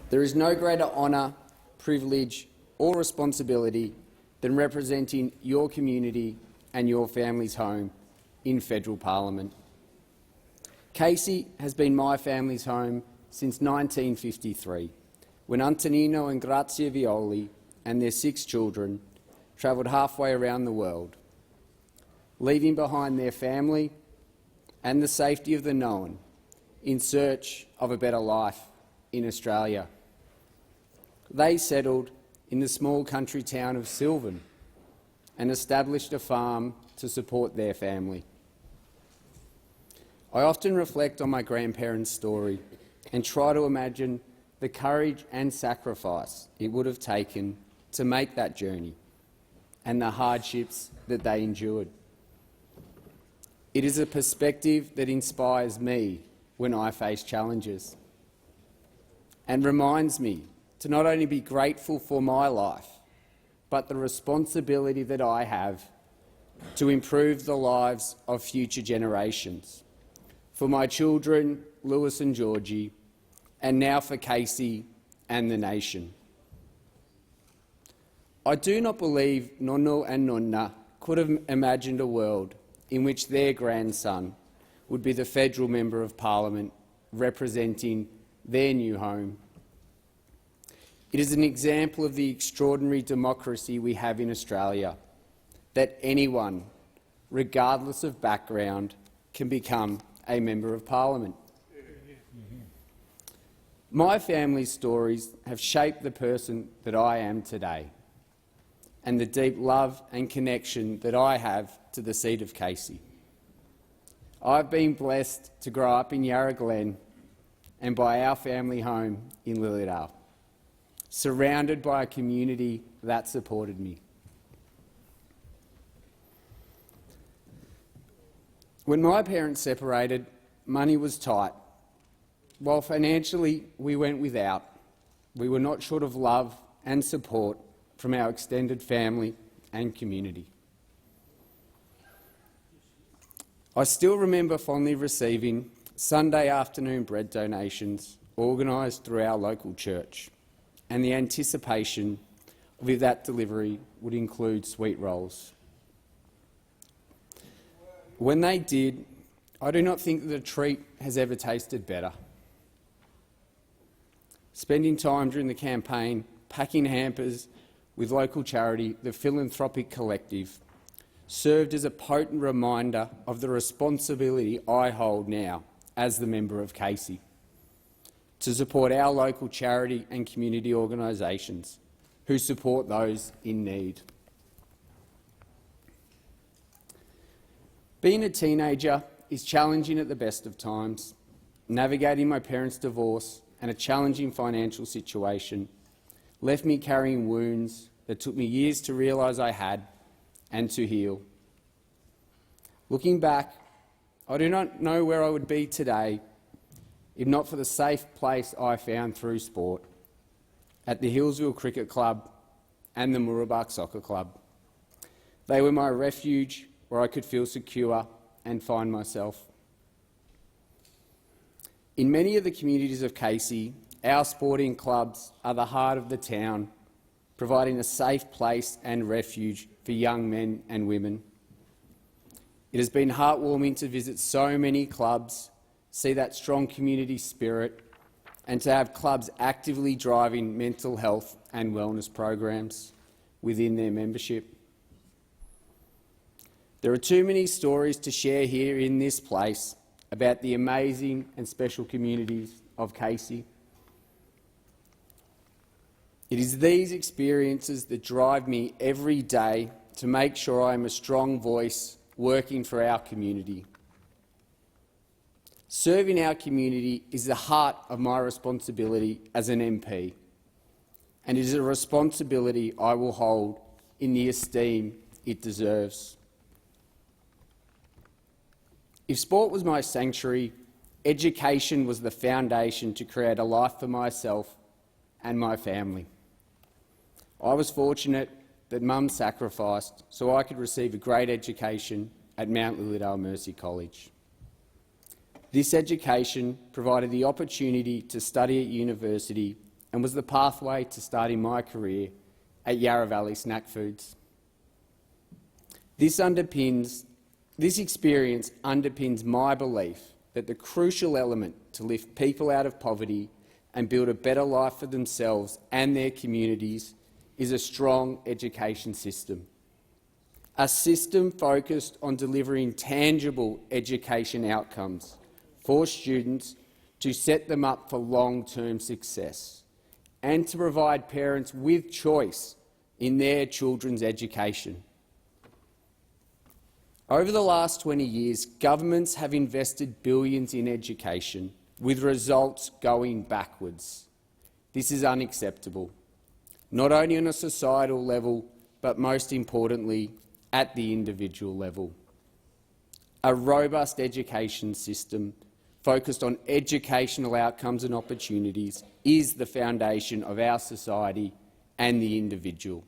There is no greater honour, privilege or responsibility than representing your community and your family's home in federal parliament. Casey has been my family's home since 1953, when Antonino and Grazia Violi and their 6 children travelled halfway around the world, leaving behind their family and the safety of the known in search of a better life in Australia. They settled in the small country town of Sylvan and established a farm to support their family. I often reflect on my grandparents' story and try to imagine the courage and sacrifice it would have taken to make that journey and the hardships that they endured. It is a perspective that inspires me when I face challenges and reminds me to not only be grateful for my life, but the responsibility that I have to improve the lives of future generations, for my children, Lewis and Georgie, and now for Casey and the nation. I do not believe Nonno and Nonna could have imagined a world in which their grandson would be the federal member of parliament representing their new home. It is an example of the extraordinary democracy we have in Australia, that anyone, regardless of background, can become a member of parliament. My family's stories have shaped the person that I am today, and the deep love and connection that I have to the seat of Casey. I've been blessed to grow up in Yarra Glen and by our family home in Lilydale, surrounded by a community that supported me. When my parents separated, money was tight. While financially we went without, we were not short of love and support from our extended family and community. I still remember fondly receiving Sunday afternoon bread donations organised through our local church, and the anticipation of if that delivery would include sweet rolls. When they did, I do not think that the treat has ever tasted better. Spending time during the campaign packing hampers with local charity, the Philanthropic Collective, served as a potent reminder of the responsibility I hold now as the member of Casey to support our local charity and community organisations who support those in need. Being a teenager is challenging at the best of times. Navigating my parents' divorce and a challenging financial situation left me carrying wounds that took me years to realise I had and to heal. Looking back, I do not know where I would be today if not for the safe place I found through sport at the Hillsville Cricket Club and the Mooroolbark Soccer Club. They were my refuge where I could feel secure and find myself. In many of the communities of Casey, our sporting clubs are the heart of the town, providing a safe place and refuge for young men and women. It has been heartwarming to visit so many clubs, see that strong community spirit, and to have clubs actively driving mental health and wellness programs within their membership. There are too many stories to share here in this place about the amazing and special communities of Casey. It is these experiences that drive me every day to make sure I am a strong voice working for our community. Serving our community is the heart of my responsibility as an MP, and it is a responsibility I will hold in the esteem it deserves. If sport was my sanctuary, education was the foundation to create a life for myself and my family. I was fortunate that Mum sacrificed so I could receive a great education at Mount Lilydale Mercy College. This education provided the opportunity to study at university and was the pathway to starting my career at Yarra Valley Snack Foods. This experience underpins my belief that the crucial element to lift people out of poverty and build a better life for themselves and their communities is a strong education system. A system focused on delivering tangible education outcomes for students to set them up for long-term success and to provide parents with choice in their children's education. Over the last 20 years, governments have invested billions in education, with results going backwards. This is unacceptable, not only on a societal level, but most importantly, at the individual level. A robust education system focused on educational outcomes and opportunities is the foundation of our society and the individual.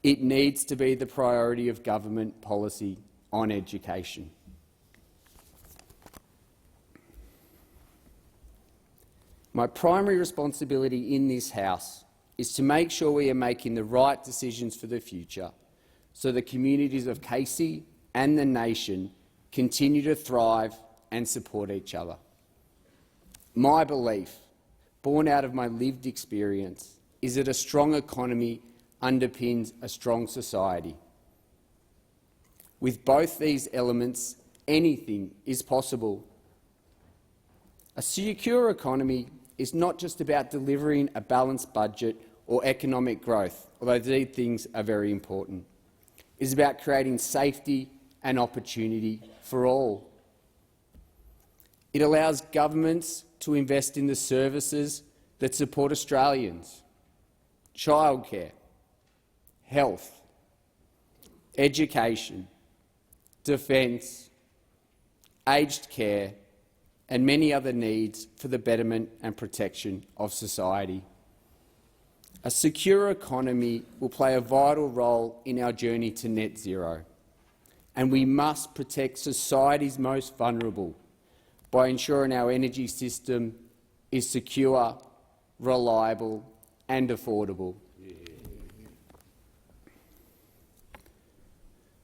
It needs to be the priority of government policy on education. My primary responsibility in this House is to make sure we are making the right decisions for the future so the communities of Casey and the nation continue to thrive and support each other. My belief, born out of my lived experience, is that a strong economy underpins a strong society. With both these elements, anything is possible. A secure economy is not just about delivering a balanced budget or economic growth, although these things are very important. It's about creating safety and opportunity for all. It allows governments to invest in the services that support Australians: childcare, health, education, defence, aged care and many other needs for the betterment and protection of society. A secure economy will play a vital role in our journey to net zero, and we must protect society's most vulnerable by ensuring our energy system is secure, reliable and affordable.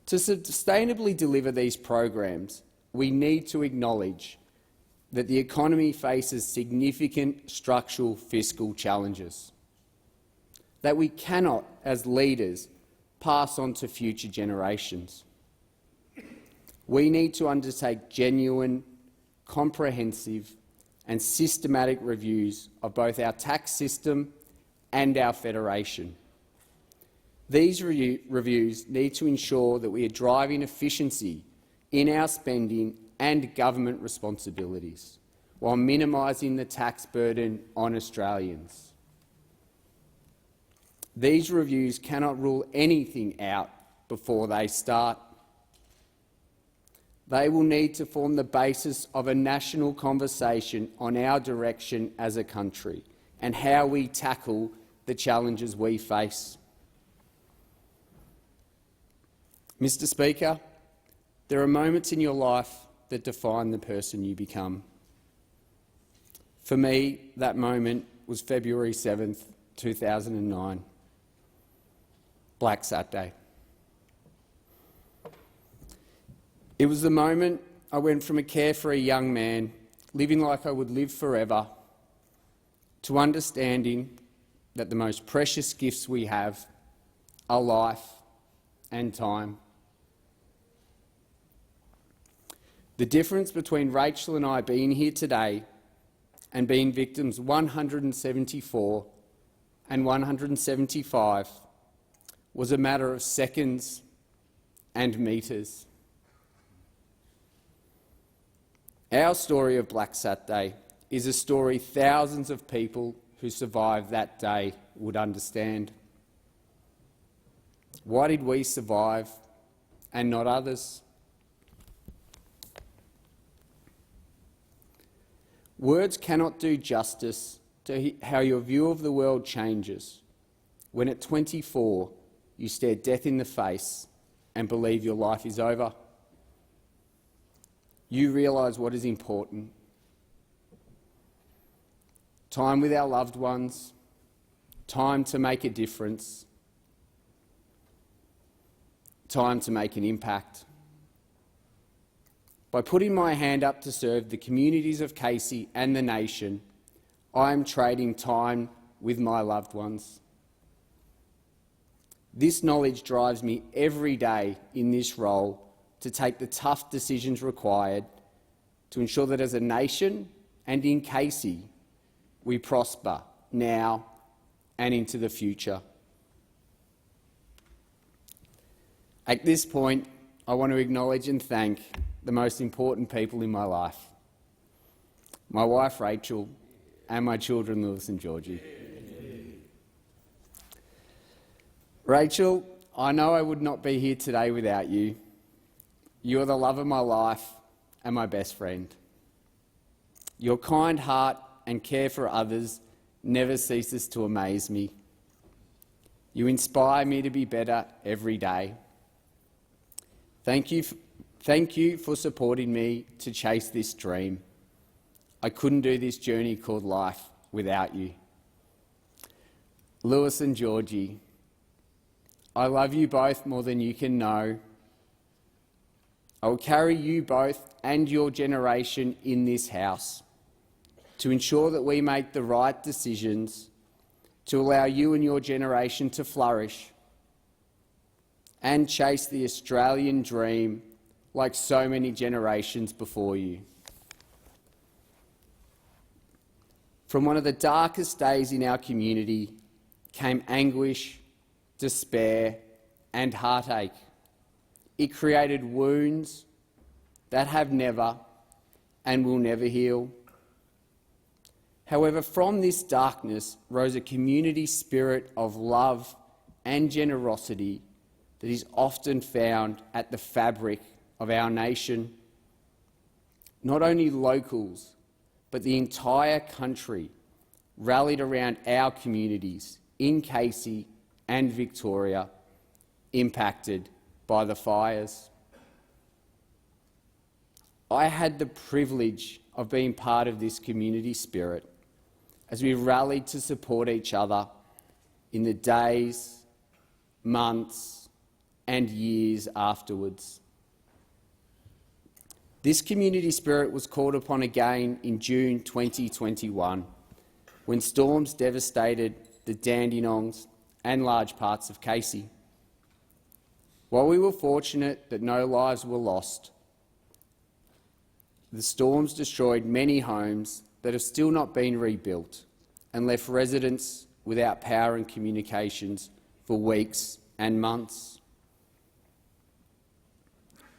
To sustainably deliver these programs, we need to acknowledge that the economy faces significant structural fiscal challenges that we cannot, as leaders, pass on to future generations. We need to undertake genuine, comprehensive and systematic reviews of both our tax system and our federation. These reviews need to ensure that we are driving efficiency in our spending and government responsibilities, while minimising the tax burden on Australians. These reviews cannot rule anything out before they start. They will need to form the basis of a national conversation on our direction as a country and how we tackle the challenges we face. Mr. Speaker, there are moments in your life that define the person you become. For me, that moment was February 7th, 2009, Black Saturday. It was the moment I went from a carefree young man, living like I would live forever, to understanding that the most precious gifts we have are life and time. The difference between Rachel and I being here today and being victims 174 and 175 was a matter of seconds and metres. Our story of Black Saturday is a story thousands of people who survived that day would understand. Why did we survive and not others? Words cannot do justice to how your view of the world changes when at 24 you stare death in the face and believe your life is over. You realise what is important. time with our loved ones, time to make a difference, time to make an impact. By putting my hand up to serve the communities of Casey and the nation, I am trading time with my loved ones. This knowledge drives me every day in this role to take the tough decisions required to ensure that as a nation and in Casey, we prosper now and into the future. At this point, I want to acknowledge and thank the most important people in my life, my wife Rachel and my children Lewis and Georgie. Rachel, I know I would not be here today without you. You are the love of my life and my best friend. Your kind heart and care for others never ceases to amaze me. You inspire me to be better every day. Thank you for supporting me to chase this dream. I couldn't do this journey called life without you. Lewis and Georgie, I love you both more than you can know. I will carry you both and your generation in this house to ensure that we make the right decisions to allow you and your generation to flourish and chase the Australian dream like so many generations before you. From one of the darkest days in our community came anguish, despair and heartache. It created wounds that have never and will never heal. However, from this darkness rose a community spirit of love and generosity that is often found at the fabric of our nation. Not only locals, but the entire country rallied around our communities in Casey and Victoria impacted by the fires. I had the privilege of being part of this community spirit as we rallied to support each other in the days, months and years afterwards. This community spirit was called upon again in June 2021 when storms devastated the Dandenongs and large parts of Casey. While we were fortunate that no lives were lost, the storms destroyed many homes that have still not been rebuilt and left residents without power and communications for weeks and months.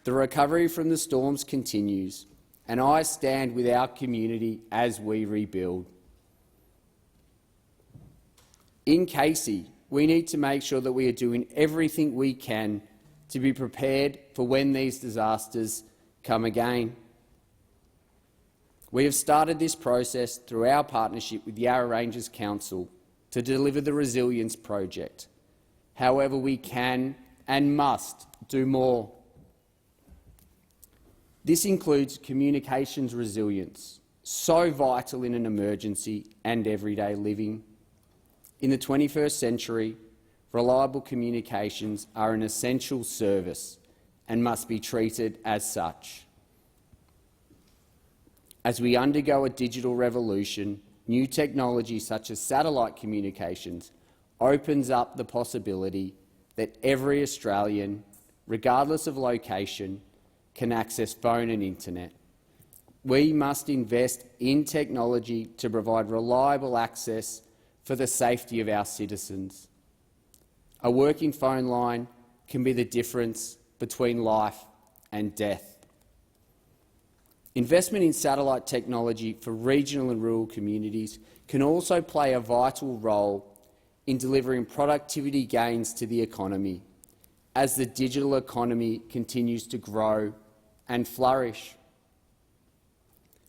The recovery from the storms continues, and I stand with our community as we rebuild. In Casey, we need to make sure that we are doing everything we can to be prepared for when these disasters come again. We have started this process through our partnership with Yarra Ranges Council to deliver the Resilience Project. However, we can and must do more. This includes communications resilience, so vital in an emergency and everyday living. In the 21st century, reliable communications are an essential service and must be treated as such. As we undergo a digital revolution, new technology such as satellite communications opens up the possibility that every Australian, regardless of location, can access phone and internet. We must invest in technology to provide reliable access for the safety of our citizens. A working phone line can be the difference between life and death. Investment in satellite technology for regional and rural communities can also play a vital role in delivering productivity gains to the economy as the digital economy continues to grow and flourish.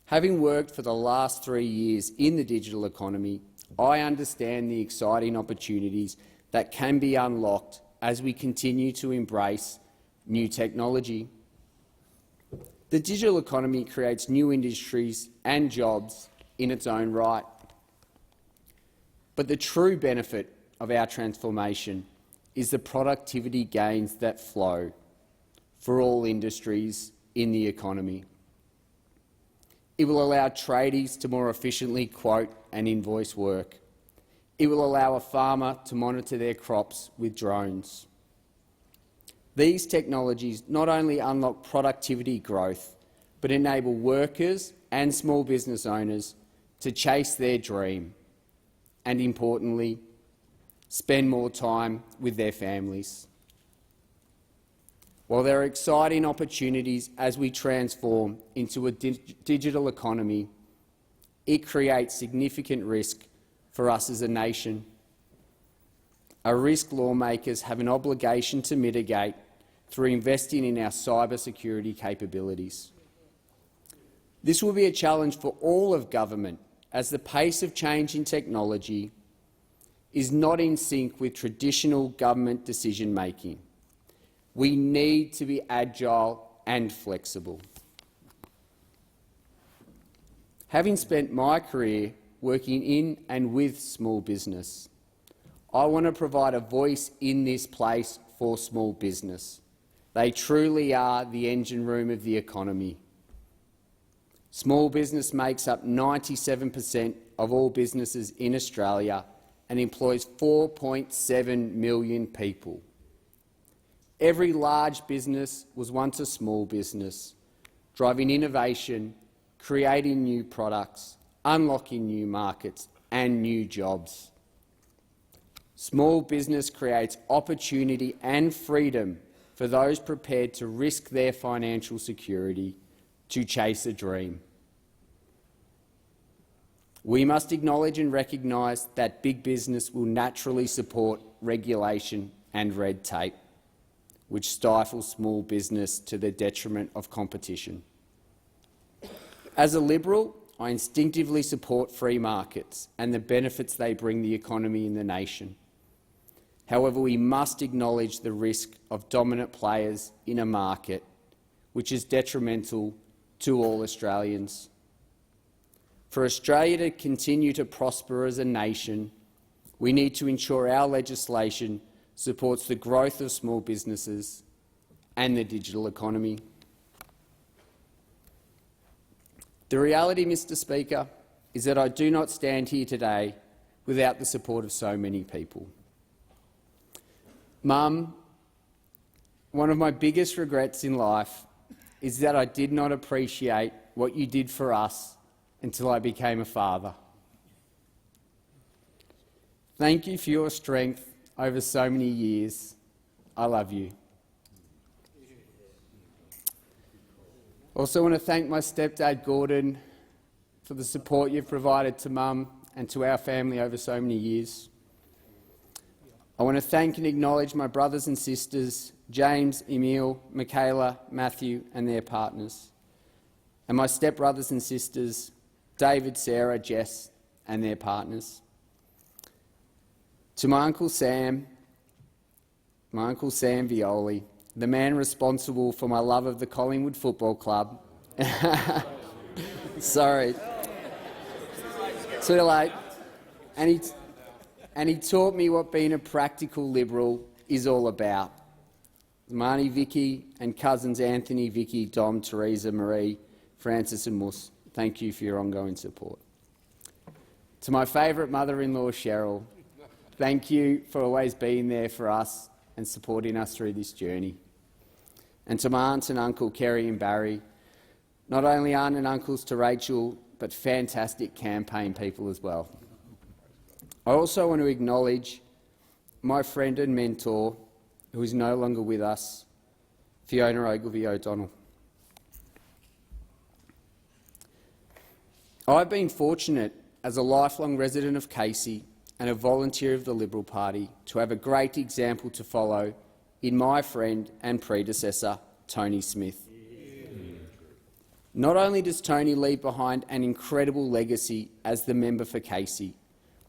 Having worked for the last 3 years in the digital economy, I understand the exciting opportunities that can be unlocked as we continue to embrace new technology. The digital economy creates new industries and jobs in its own right. But the true benefit of our transformation is the productivity gains that flow for all industries in the economy. It will allow tradies to more efficiently quote and invoice work. It will allow a farmer to monitor their crops with drones. These technologies not only unlock productivity growth, but enable workers and small business owners to chase their dream and, importantly, spend more time with their families. While there are exciting opportunities as we transform into a digital economy, it creates significant risk for us as a nation. A risk lawmakers have an obligation to mitigate through investing in our cybersecurity capabilities. This will be a challenge for all of government, as the pace of change in technology is not in sync with traditional government decision-making. We need to be agile and flexible. Having spent my career working in and with small business, I want to provide a voice in this place for small business. They truly are the engine room of the economy. Small business makes up 97% of all businesses in Australia and employs 4.7 million people. Every large business was once a small business, driving innovation, creating new products, unlocking new markets and new jobs. Small business creates opportunity and freedom for those prepared to risk their financial security to chase a dream. We must acknowledge and recognise that big business will naturally support regulation and red tape, which stifles small business to the detriment of competition. As a Liberal, I instinctively support free markets and the benefits they bring the economy and the nation. However, we must acknowledge the risk of dominant players in a market, which is detrimental to all Australians. For Australia to continue to prosper as a nation, we need to ensure our legislation supports the growth of small businesses and the digital economy. The reality, Mr. Speaker, is that I do not stand here today without the support of so many people. Mum, one of my biggest regrets in life is that I did not appreciate what you did for us until I became a father. Thank you for your strength over so many years. I love you. Also want to thank my stepdad Gordon for the support you've provided to Mum and to our family over so many years. I want to thank and acknowledge my brothers and sisters, James, Emil, Michaela, Matthew and their partners, and my stepbrothers and sisters, David, Sarah, Jess and their partners. To my Uncle Sam Violi, the man responsible for my love of the Collingwood Football Club. Sorry. Too late. And he taught me what being a practical Liberal is all about. My Auntie Vicky and cousins Anthony, Vicky, Dom, Teresa, Marie, Francis and Mus, thank you for your ongoing support. To my favourite mother-in-law, Cheryl, thank you for always being there for us and supporting us through this journey. And to my aunts and uncle, Kerry and Barry, not only aunt and uncles to Rachel, but fantastic campaign people as well. I also want to acknowledge my friend and mentor, who is no longer with us, Fiona Ogilvie O'Donnell. I've been fortunate, as a lifelong resident of Casey and a volunteer of the Liberal Party, to have a great example to follow in my friend and predecessor, Tony Smith. Not only does Tony leave behind an incredible legacy as the member for Casey,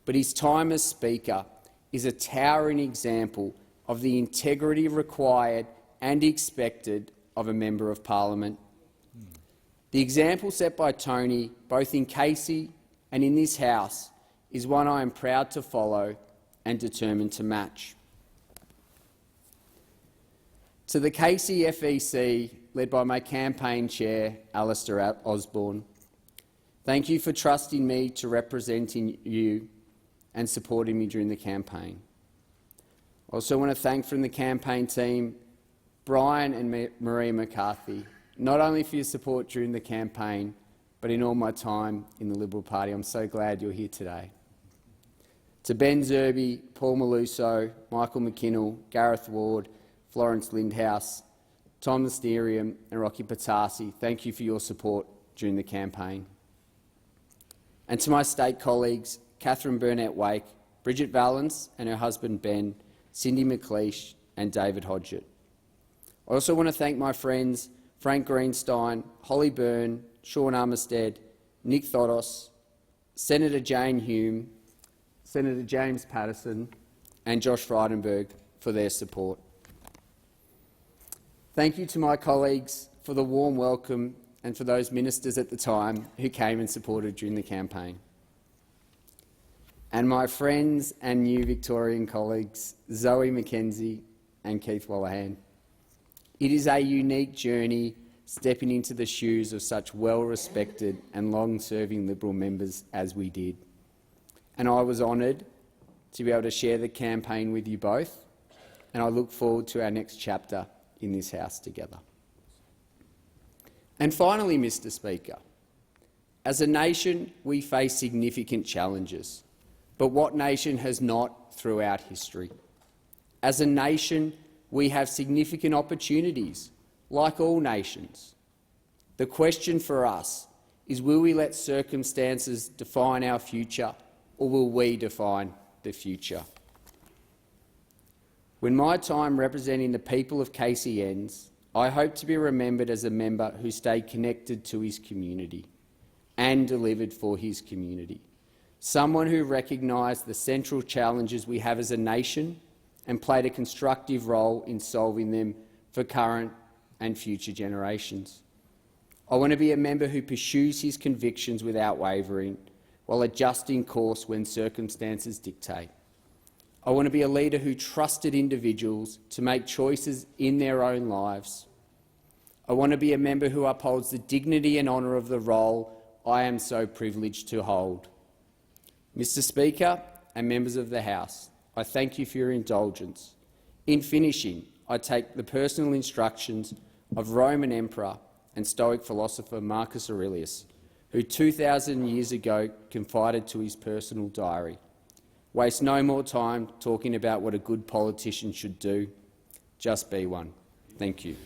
but his time as Speaker is a towering example of the integrity required and expected of a Member of Parliament. The example set by Tony, both in Casey and in this House, is one I am proud to follow and determined to match. To the Casey VIC, led by my campaign chair, Alistair Osborne, thank you for trusting me to representing you and supporting me during the campaign. I also want to thank from the campaign team Brian and Maria McCarthy, not only for your support during the campaign, but in all my time in the Liberal Party. I'm so glad you're here today. To Ben Zerby, Paul Maluso, Michael McKinnell, Gareth Ward, Florence Lindhouse, Tom Mysterium and Rocky Patasi, thank you for your support during the campaign. And to my state colleagues, Catherine Burnett-Wake, Bridget Valance and her husband Ben, Cindy McLeish and David Hodgett. I also want to thank my friends Frank Greenstein, Holly Byrne, Sean Armistead, Nick Thodos, Senator Jane Hume, Senator James Patterson and Josh Frydenberg for their support. Thank you to my colleagues for the warm welcome and for those ministers at the time who came and supported during the campaign. And my friends and new Victorian colleagues, Zoe McKenzie and Keith Wallahan. It is a unique journey stepping into the shoes of such well-respected and long-serving Liberal members as we did. And I was honoured to be able to share the campaign with you both, and I look forward to our next chapter in this House together. And finally, Mr Speaker, as a nation we face significant challenges, but what nation has not throughout history? As a nation we have significant opportunities, like all nations. The question for us is, will we let circumstances define our future, or will we define the future? When my time representing the people of Casey ends, I hope to be remembered as a member who stayed connected to his community and delivered for his community. Someone who recognised the central challenges we have as a nation and played a constructive role in solving them for current and future generations. I want to be a member who pursues his convictions without wavering, while adjusting course when circumstances dictate. I want to be a leader who trusted individuals to make choices in their own lives. I want to be a member who upholds the dignity and honour of the role I am so privileged to hold. Mr Speaker and members of the House, I thank you for your indulgence. In finishing, I take the personal instructions of Roman Emperor and Stoic philosopher Marcus Aurelius, who 2,000 years ago confided to his personal diary. Waste no more time talking about what a good politician should do. Just be one. Thank you.